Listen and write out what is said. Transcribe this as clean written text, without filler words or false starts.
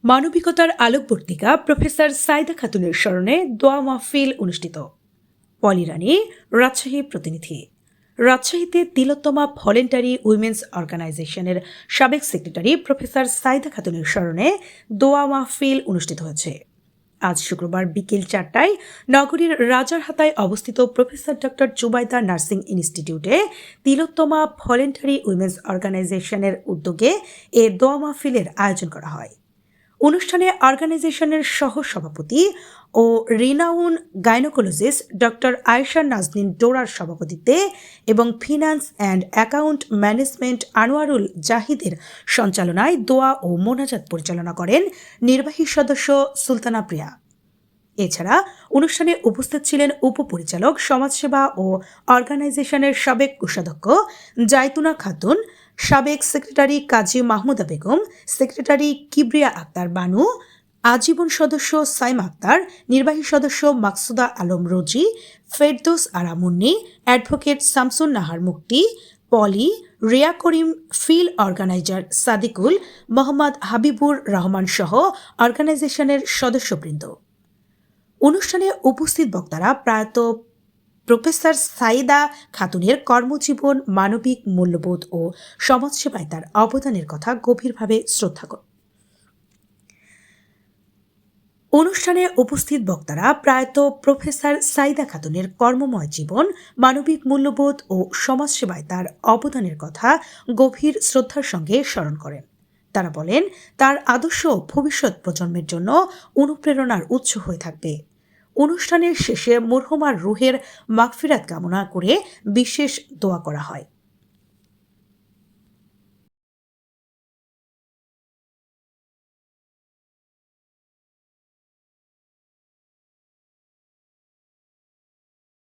মানবিকতার আলোকবর্তিকা প্রফেসর সাইদা খাতুনের স্মরণে দোয়া মাহফিল অনুষ্ঠিত। পলিরানী, রাজশাহী প্রতিনিধি। রাজশাহীতে তিলোত্তমা ভলেন্টারি উইমেন্স অর্গানাইজেশনের সাবেক সেক্রেটারি প্রফেসর সাইদা খাতুনের স্মরণে দোয়া মাহফিল অনুষ্ঠিত হয়েছে। আজ শুক্রবার বিকেল 4টায় নগরীর রাজারহাতায় অবস্থিত প্রফেসর ডক্টর জুবাইদা নার্সিং ইনস্টিটিউটে তিলোত্তমা ভলেন্টারি উইমেন্স অর্গানাইজেশনের উদ্যোগে এ দোয়া মাহফিলের আয়োজন করা হয়। অনুষ্ঠানে অর্গানাইজেশনের সহ সভাপতি ও renowned gynaecologist doctor Ayesha Nazneen ডোরার সভাপতিত্বে এবং finance and account management Anwarul জাহিদের সঞ্চালনায় দোয়া ও মোনাজাত পরিচালনা করেন নির্বাহী সদস্য সুলতানা প্রিয়া। এছাড়া অনুষ্ঠানে উপস্থিত ছিলেন উপপরিচালক সমাজসেবা ও অর্গানাইজেশনের সাবেক কোষাধ্যক্ষ জাইতুনা খাতুন, সাবেক সেক্রেটারি কাজী মাহমুদা বেগম, সেক্রেটারি কিবরিয়া আক্তার বানু, আজীবন সদস্য সাইম আক্তার, নির্বাহী সদস্য মাকসুদা আলম রোজি, ফেরদৌস আরা মুন্নি, অ্যাডভোকেট শামসুন নাহার মুক্তি, পলি, রিয়া করিম, ফিল্ড অর্গানাইজার সাদিকুল, মোহাম্মদ হাবিবুর রহমান সহ অর্গানাইজেশনের সদস্যবৃন্দ। অনুষ্ঠানে উপস্থিত বক্তারা প্রয়াত প্রফেসর সাইদা খাতুনের কর্মজীবন, মানবিক মূল্যবোধ ও সমাজসেবায় তার অবদানের কথা গভীরভাবে শ্রদ্ধা করেন। অনুষ্ঠানে উপস্থিত বক্তারা প্রয়াত প্রফেসর সাইদা খাতুনের কর্মময় জীবন, মানবিক মূল্যবোধ ও সমাজসেবায় তার অবদানের কথা গভীর শ্রদ্ধার সঙ্গে স্মরণ করেন। তারা বলেন, তার আদর্শ ভবিষ্যৎ প্রজন্মের জন্য অনুপ্রেরণার উৎস হয়ে থাকবে। অনুষ্ঠানের শেষে মরহুমার রুহের মাগফিরাত কামনা করে বিশেষ দোয়া করা হয়।